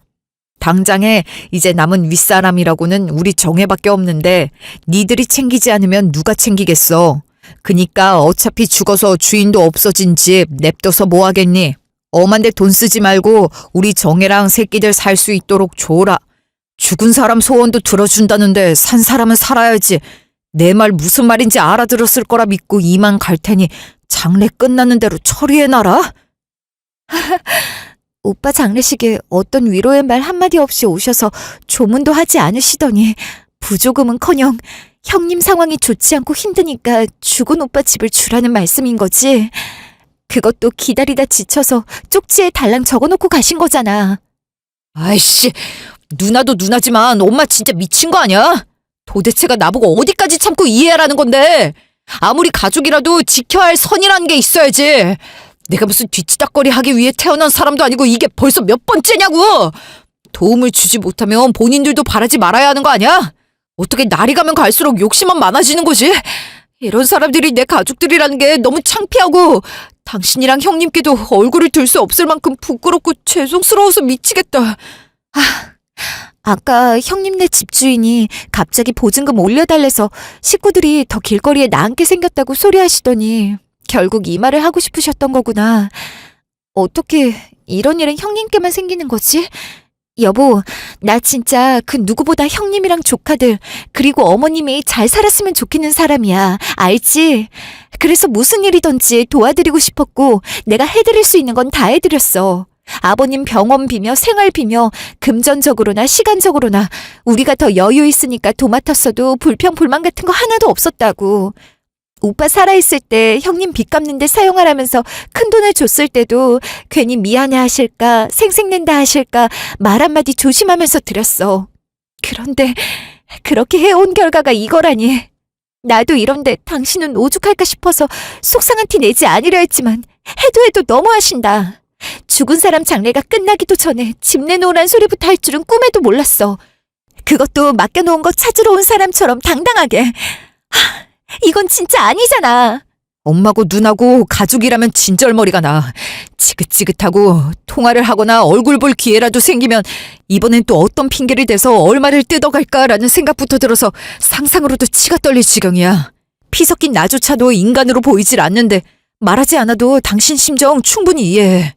당장에 이제 남은 윗사람이라고는 우리 정혜밖에 없는데 니들이 챙기지 않으면 누가 챙기겠어. 그니까 어차피 죽어서 주인도 없어진 집 냅둬서 뭐 하겠니? 엄한데 돈 쓰지 말고 우리 정혜랑 새끼들 살 수 있도록 줘라. 죽은 사람 소원도 들어준다는데 산 사람은 살아야지. 내 말 무슨 말인지 알아들었을 거라 믿고 이만 갈 테니 장례 끝나는 대로 처리해놔라. 오빠 장례식에 어떤 위로의 말 한마디 없이 오셔서 조문도 하지 않으시더니 부조금은커녕 형님 상황이 좋지 않고 힘드니까 죽은 오빠 집을 주라는 말씀인 거지. 그것도 기다리다 지쳐서 쪽지에 달랑 적어놓고 가신 거잖아. 아이씨, 누나도 누나지만 엄마 진짜 미친 거 아니야? 도대체가 나보고 어디까지 참고 이해하라는 건데. 아무리 가족이라도 지켜야 할 선이라는 게 있어야지. 내가 무슨 뒤치다거리 하기 위해 태어난 사람도 아니고 이게 벌써 몇 번째냐고. 도움을 주지 못하면 본인들도 바라지 말아야 하는 거 아니야? 어떻게 날이 가면 갈수록 욕심만 많아지는 거지? 이런 사람들이 내 가족들이라는 게 너무 창피하고 당신이랑 형님께도 얼굴을 들 수 없을 만큼 부끄럽고 죄송스러워서 미치겠다. 아까 형님네 집주인이 갑자기 보증금 올려달래서 식구들이 더 길거리에 나앉게 생겼다고 소리하시더니 결국 이 말을 하고 싶으셨던 거구나. 어떻게 이런 일은 형님께만 생기는 거지? 여보, 나 진짜 그 누구보다 형님이랑 조카들 그리고 어머님이 잘 살았으면 좋겠는 사람이야. 알지? 그래서 무슨 일이든지 도와드리고 싶었고 내가 해드릴 수 있는 건 다 해드렸어. 아버님 병원 비며 생활 비며 금전적으로나 시간적으로나 우리가 더 여유 있으니까 도맡았어도 불평 불만 같은 거 하나도 없었다고. 오빠 살아있을 때 형님 빚 갚는데 사용하라면서 큰돈을 줬을 때도 괜히 미안해 하실까 생색낸다 하실까 말 한마디 조심하면서 드렸어. 그런데 그렇게 해온 결과가 이거라니. 나도 이런데 당신은 오죽할까 싶어서 속상한 티 내지 않으려 했지만 해도 너무하신다. 죽은 사람 장례가 끝나기도 전에 집 내놓으란 소리부터 할 줄은 꿈에도 몰랐어. 그것도 맡겨놓은 거 찾으러 온 사람처럼 당당하게. 이건 진짜 아니잖아. 엄마고 누나고 가족이라면 진절머리가 나. 지긋지긋하고 통화를 하거나 얼굴 볼 기회라도 생기면 이번엔 또 어떤 핑계를 대서 얼마를 뜯어갈까라는 생각부터 들어서 상상으로도 치가 떨릴 지경이야. 피 섞인 나조차도 인간으로 보이질 않는데 말하지 않아도 당신 심정 충분히 이해해.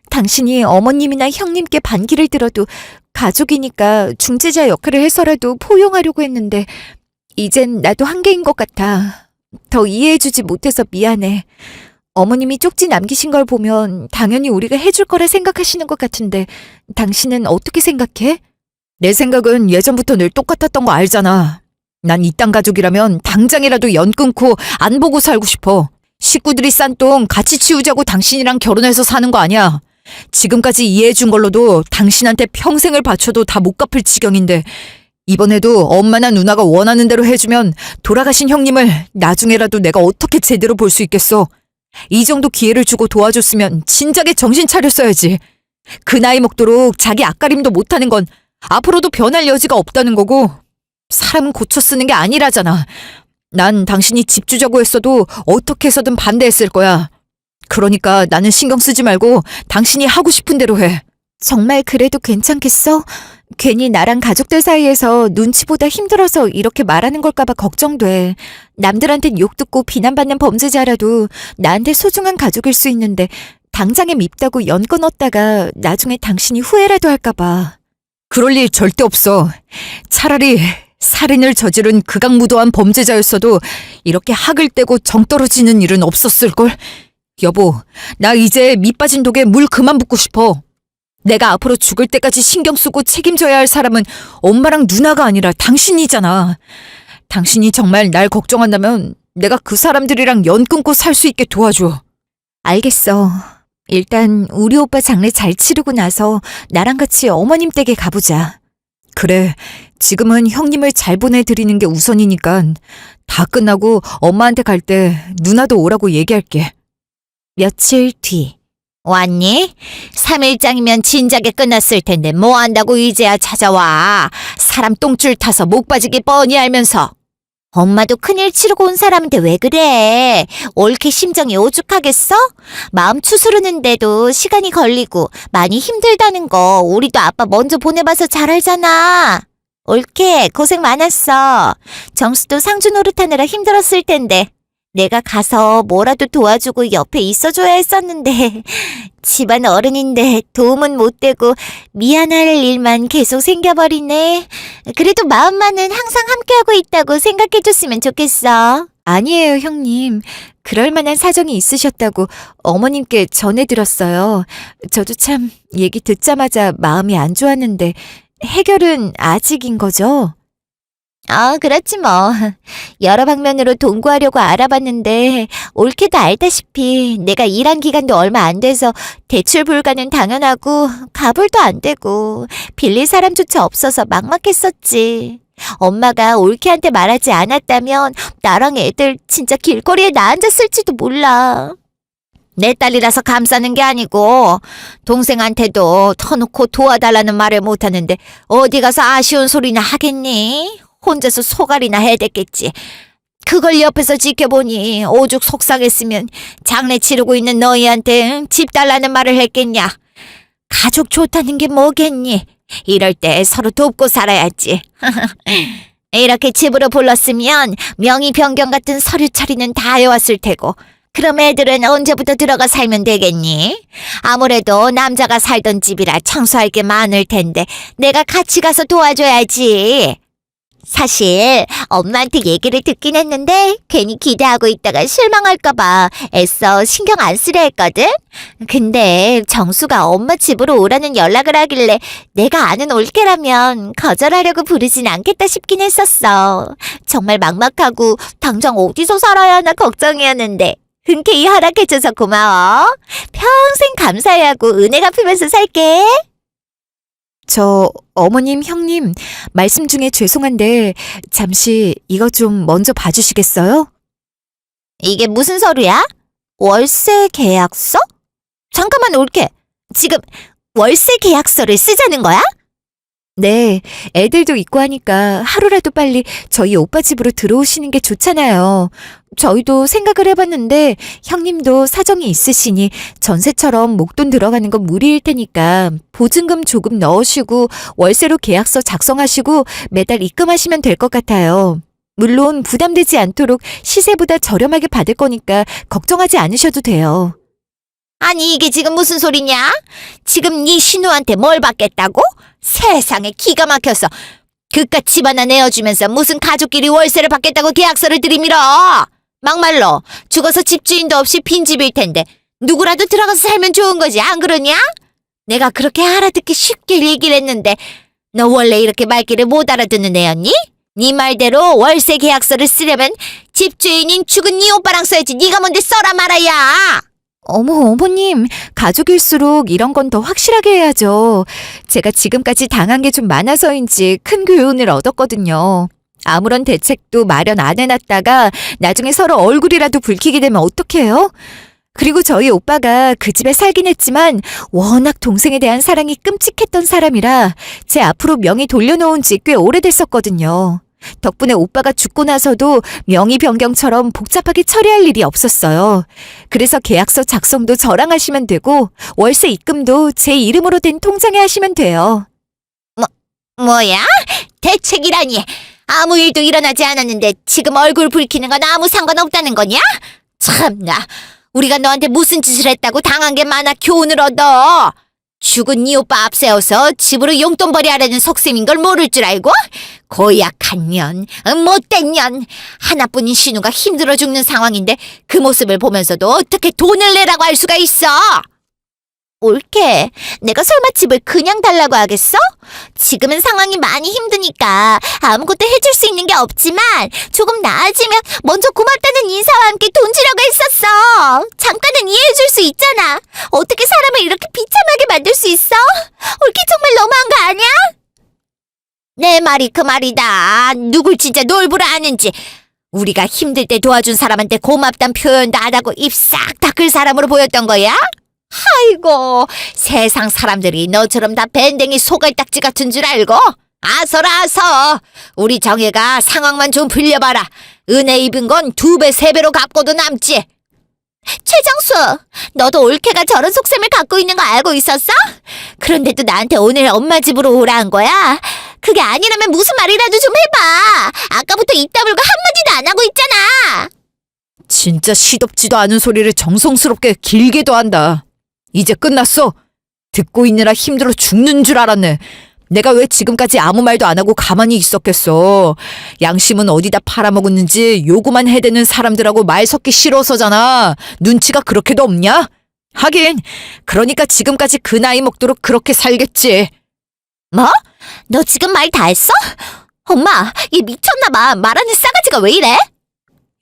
당신이 어머님이나 형님께 반기를 들어도 가족이니까 중재자 역할을 해서라도 포용하려고 했는데 이젠 나도 한계인 것 같아. 더 이해해주지 못해서 미안해. 어머님이 쪽지 남기신 걸 보면 당연히 우리가 해줄 거라 생각하시는 것 같은데 당신은 어떻게 생각해? 내 생각은 예전부터 늘 똑같았던 거 알잖아. 난 이 땅 가족이라면 당장이라도 연 끊고 안 보고 살고 싶어. 식구들이 싼 똥 같이 치우자고 당신이랑 결혼해서 사는 거 아니야. 지금까지 이해해준 걸로도 당신한테 평생을 바쳐도 다 못 갚을 지경인데 이번에도 엄마나 누나가 원하는 대로 해주면 돌아가신 형님을 나중에라도 내가 어떻게 제대로 볼 수 있겠어. 이 정도 기회를 주고 도와줬으면 진작에 정신 차렸어야지. 그 나이 먹도록 자기 앞가림도 못하는 건 앞으로도 변할 여지가 없다는 거고 사람은 고쳐 쓰는 게 아니라잖아. 난 당신이 집 주자고 했어도 어떻게 해서든 반대했을 거야. 그러니까 나는 신경 쓰지 말고 당신이 하고 싶은 대로 해. 정말 그래도 괜찮겠어? 괜히 나랑 가족들 사이에서 눈치보다 힘들어서 이렇게 말하는 걸까봐 걱정돼. 남들한텐 욕 듣고 비난받는 범죄자라도 나한테 소중한 가족일 수 있는데 당장에 밉다고 연 끊었다가 나중에 당신이 후회라도 할까봐. 그럴 일 절대 없어. 차라리 살인을 저지른 극악무도한 범죄자였어도 이렇게 학을 떼고 정 떨어지는 일은 없었을걸. 여보, 나 이제 밑 빠진 독에 물 그만 붓고 싶어. 내가 앞으로 죽을 때까지 신경 쓰고 책임져야 할 사람은 엄마랑 누나가 아니라 당신이잖아. 당신이 정말 날 걱정한다면 내가 그 사람들이랑 연 끊고 살 수 있게 도와줘. 알겠어. 일단 우리 오빠 장례 잘 치르고 나서 나랑 같이 어머님 댁에 가보자. 그래, 지금은 형님을 잘 보내드리는 게 우선이니까 다 끝나고 엄마한테 갈 때 누나도 오라고 얘기할게. 며칠 뒤. 왔니? 3일장이면 진작에 끝났을 텐데 뭐 한다고 이제야 찾아와. 사람 똥줄 타서 목 빠지게 뻔히 알면서. 엄마도 큰일 치르고 온 사람인데 왜 그래? 옳게 심정이 오죽하겠어? 마음 추스르는데도 시간이 걸리고 많이 힘들다는 거 우리도 아빠 먼저 보내봐서 잘 알잖아. 올케, 고생 많았어. 정수도 상주 노릇하느라 힘들었을 텐데. 내가 가서 뭐라도 도와주고 옆에 있어줘야 했었는데. 집안 어른인데 도움은 못 되고 미안할 일만 계속 생겨버리네. 그래도 마음만은 항상 함께하고 있다고 생각해줬으면 좋겠어. 아니에요, 형님. 그럴 만한 사정이 있으셨다고 어머님께 전해드렸어요. 저도 참 얘기 듣자마자 마음이 안 좋았는데 해결은 아직인 거죠? 그렇지 뭐. 여러 방면으로 동구하려고 알아봤는데 올케도 알다시피 내가 일한 기간도 얼마 안 돼서 대출 불가는 당연하고 가불도 안 되고 빌릴 사람조차 없어서 막막했었지. 엄마가 올케한테 말하지 않았다면 나랑 애들 진짜 길거리에 나앉았을지도 몰라. 내 딸이라서 감싸는 게 아니고 동생한테도 터놓고 도와달라는 말을 못하는데 어디 가서 아쉬운 소리나 하겠니? 혼자서 소갈이나 해댔겠지. 그걸 옆에서 지켜보니 오죽 속상했으면 장례 치르고 있는 너희한테 집 달라는 말을 했겠냐. 가족 좋다는 게 뭐겠니? 이럴 때 서로 돕고 살아야지. 이렇게 집으로 불렀으면 명의 변경 같은 서류 처리는 다 해왔을 테고 그럼 애들은 언제부터 들어가 살면 되겠니? 아무래도 남자가 살던 집이라 청소할 게 많을 텐데 내가 같이 가서 도와줘야지. 사실 엄마한테 얘기를 듣긴 했는데 괜히 기대하고 있다가 실망할까봐 애써 신경 안 쓰려 했거든? 근데 정수가 엄마 집으로 오라는 연락을 하길래 내가 아는 올케라면 거절하려고 부르진 않겠다 싶긴 했었어. 정말 막막하고 당장 어디서 살아야 하나 걱정이었는데 흔쾌히 허락해줘서 고마워. 평생 감사해하고 은혜 갚으면서 살게. 저 어머님, 형님, 말씀 중에 죄송한데 잠시 이거 좀 먼저 봐주시겠어요? 이게 무슨 서류야? 월세 계약서? 잠깐만 올케. 지금 월세 계약서를 쓰자는 거야? 네, 애들도 있고 하니까 하루라도 빨리 저희 오빠 집으로 들어오시는 게 좋잖아요. 저희도 생각을 해봤는데 형님도 사정이 있으시니 전세처럼 목돈 들어가는 건 무리일 테니까 보증금 조금 넣으시고 월세로 계약서 작성하시고 매달 입금하시면 될 것 같아요. 물론 부담되지 않도록 시세보다 저렴하게 받을 거니까 걱정하지 않으셔도 돼요. 아니 이게 지금 무슨 소리냐? 지금 네 신우한테 뭘 받겠다고? 세상에 기가 막혀서 그깟 집 하나 내어주면서 무슨 가족끼리 월세를 받겠다고 계약서를 들이밀어. 막말로 죽어서 집주인도 없이 빈집일 텐데 누구라도 들어가서 살면 좋은 거지 안 그러냐? 내가 그렇게 알아듣기 쉽게 얘기를 했는데 너 원래 이렇게 말귀를 못 알아듣는 애였니? 네 말대로 월세 계약서를 쓰려면 집주인인 죽은 네 오빠랑 써야지 네가 뭔데 써라 말아야. 어머님, 가족일수록 이런 건 더 확실하게 해야죠. 제가 지금까지 당한 게 좀 많아서인지 큰 교훈을 얻었거든요. 아무런 대책도 마련 안 해놨다가 나중에 서로 얼굴이라도 붉히게 되면 어떡해요? 그리고 저희 오빠가 그 집에 살긴 했지만 워낙 동생에 대한 사랑이 끔찍했던 사람이라 제 앞으로 명의 돌려놓은 지 꽤 오래됐었거든요. 덕분에 오빠가 죽고 나서도 명의 변경처럼 복잡하게 처리할 일이 없었어요. 그래서 계약서 작성도 저랑 하시면 되고 월세 입금도 제 이름으로 된 통장에 하시면 돼요. 뭐야? 대책이라니. 아무 일도 일어나지 않았는데 지금 얼굴 붉히는 건 아무 상관없다는 거냐? 참나. 우리가 너한테 무슨 짓을 했다고 당한 게 많아 교훈을 얻어. 죽은 네 오빠 앞세워서 집으로 용돈벌이 하려는 속셈인 걸 모를 줄 알고? 고약한 년, 못된 년. 하나뿐인 신우가 힘들어 죽는 상황인데 그 모습을 보면서도 어떻게 돈을 내라고 할 수가 있어? 올케, 내가 설마 집을 그냥 달라고 하겠어? 지금은 상황이 많이 힘드니까 아무것도 해줄 수 있는 게 없지만 조금 나아지면 먼저 고맙다는 인사와 함께 돈 주려고 했었어. 잠깐은 이해해줄 수 있잖아. 어떻게 사람을 이렇게 비참하게 만들 수 있어? 올케 정말 너무한 거 아니야? 내 말이 그 말이다. 누굴 진짜 놀부라 아는지. 우리가 힘들 때 도와준 사람한테 고맙단 표현도 안 하고 입 싹 닦을 사람으로 보였던 거야? 아이고, 세상 사람들이 너처럼 다 밴댕이 소갈딱지 같은 줄 알고? 아서라 아서. 우리 정혜가 상황만 좀 불려봐라. 은혜 입은 건 2배, 3배로 갚고도 남지. 최정수, 너도 올케가 저런 속셈을 갖고 있는 거 알고 있었어? 그런데도 나한테 오늘 엄마 집으로 오라 한 거야? 그게 아니라면 무슨 말이라도 좀 해봐. 아까부터 입 다물고 한마디도 안 하고 있잖아. 진짜 시덥지도 않은 소리를 정성스럽게 길게도 한다. 이제 끝났어. 듣고 있느라 힘들어 죽는 줄 알았네. 내가 왜 지금까지 아무 말도 안 하고 가만히 있었겠어. 양심은 어디다 팔아먹었는지 요구만 해대는 사람들하고 말 섞기 싫어서잖아. 눈치가 그렇게도 없냐? 하긴 그러니까 지금까지 그 나이 먹도록 그렇게 살겠지. 뭐? 너 지금 말 다 했어? 엄마, 얘 미쳤나봐. 말하는 싸가지가 왜 이래?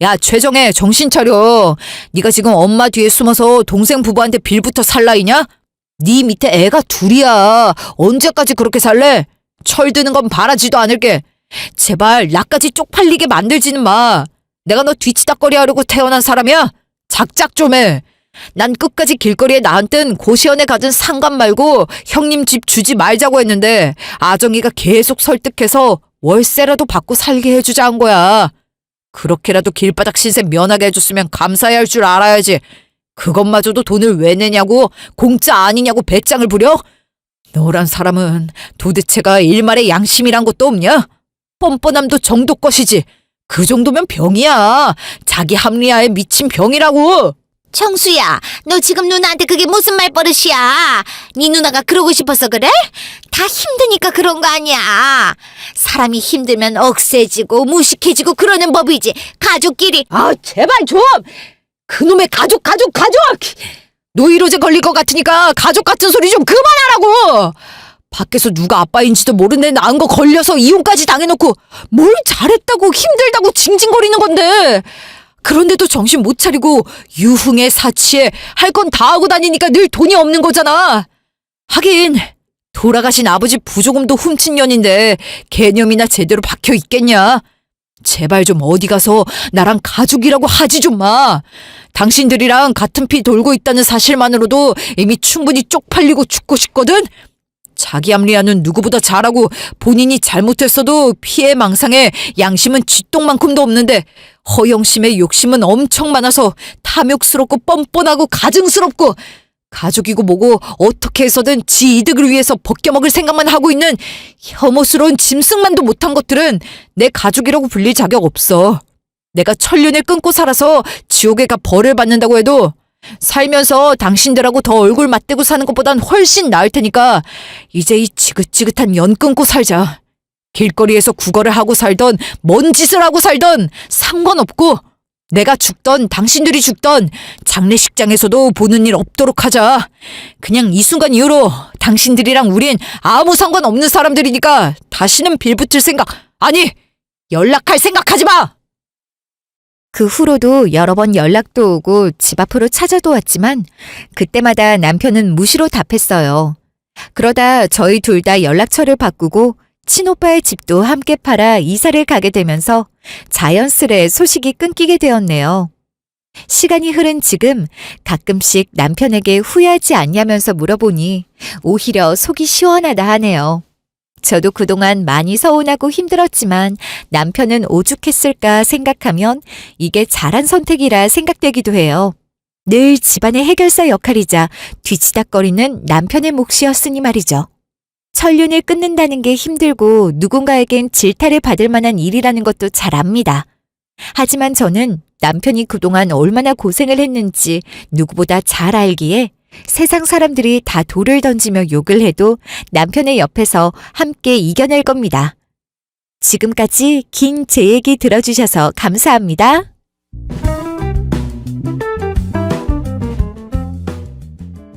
야, 최정혜, 정신 차려. 네가 지금 엄마 뒤에 숨어서 동생 부부한테 빌부터 살 나이냐? 네 밑에 애가 둘이야. 언제까지 그렇게 살래? 철드는 건 바라지도 않을게. 제발 나까지 쪽팔리게 만들지는 마. 내가 너 뒤치다꺼리 하려고 태어난 사람이야? 작작 좀 해. 난 끝까지 길거리에 나앉은 고시원에 가진 상관 말고 형님 집 주지 말자고 했는데 아정이가 계속 설득해서 월세라도 받고 살게 해주자 한 거야. 그렇게라도 길바닥 신세 면하게 해줬으면 감사해야 할 줄 알아야지. 그것마저도 돈을 왜 내냐고 공짜 아니냐고 배짱을 부려? 너란 사람은 도대체가 일말의 양심이란 것도 없냐? 뻔뻔함도 정도 것이지. 그 정도면 병이야. 자기 합리화에 미친 병이라고. 청수야, 너 지금 누나한테 그게 무슨 말버릇이야? 네 누나가 그러고 싶어서 그래? 다 힘드니까 그런 거 아니야. 사람이 힘들면 억세지고 무식해지고 그러는 법이지. 가족끼리. 아, 제발 좀! 그놈의 가족! 노이로제 걸릴 것 같으니까 가족 같은 소리 좀 그만하라고! 밖에서 누가 아빠인지도 모르는 낳은 거 걸려서 이혼까지 당해놓고 뭘 잘했다고 힘들다고 징징거리는 건데! 그런데도 정신 못 차리고 유흥에 사치에 할 건 다 하고 다니니까 늘 돈이 없는 거잖아. 하긴 돌아가신 아버지 부조금도 훔친 년인데 개념이나 제대로 박혀 있겠냐. 제발 좀 어디 가서 나랑 가족이라고 하지 좀 마. 당신들이랑 같은 피 돌고 있다는 사실만으로도 이미 충분히 쪽팔리고 죽고 싶거든. 자기 합리화는 누구보다 잘하고 본인이 잘못했어도 피해 망상에 양심은 쥐똥만큼도 없는데 허영심에 욕심은 엄청 많아서 탐욕스럽고 뻔뻔하고 가증스럽고 가족이고 뭐고 어떻게 해서든 지 이득을 위해서 벗겨먹을 생각만 하고 있는 혐오스러운 짐승만도 못한 것들은 내 가족이라고 불릴 자격 없어. 내가 천륜을 끊고 살아서 지옥에 가 벌을 받는다고 해도 살면서 당신들하고 더 얼굴 맞대고 사는 것보단 훨씬 나을 테니까 이제 이 지긋지긋한 연 끊고 살자. 길거리에서 구걸을 하고 살던 뭔 짓을 하고 살던 상관없고 내가 죽던 당신들이 죽던 장례식장에서도 보는 일 없도록 하자. 그냥 이 순간 이후로 당신들이랑 우린 아무 상관없는 사람들이니까 다시는 빌붙을 생각, 아니 연락할 생각하지 마. 그 후로도 여러 번 연락도 오고 집 앞으로 찾아도 왔지만 그때마다 남편은 무시로 답했어요. 그러다 저희 둘 다 연락처를 바꾸고 친오빠의 집도 함께 팔아 이사를 가게 되면서 자연스레 소식이 끊기게 되었네요. 시간이 흐른 지금 가끔씩 남편에게 후회하지 않냐면서 물어보니 오히려 속이 시원하다 하네요. 저도 그동안 많이 서운하고 힘들었지만 남편은 오죽했을까 생각하면 이게 잘한 선택이라 생각되기도 해요. 늘 집안의 해결사 역할이자 뒤치다꺼리는 남편의 몫이었으니 말이죠. 천륜을 끊는다는 게 힘들고 누군가에겐 질타를 받을 만한 일이라는 것도 잘 압니다. 하지만 저는 남편이 그동안 얼마나 고생을 했는지 누구보다 잘 알기에 세상 사람들이 다 돌을 던지며 욕을 해도 남편의 옆에서 함께 이겨낼 겁니다. 지금까지 긴 제 얘기 들어주셔서 감사합니다.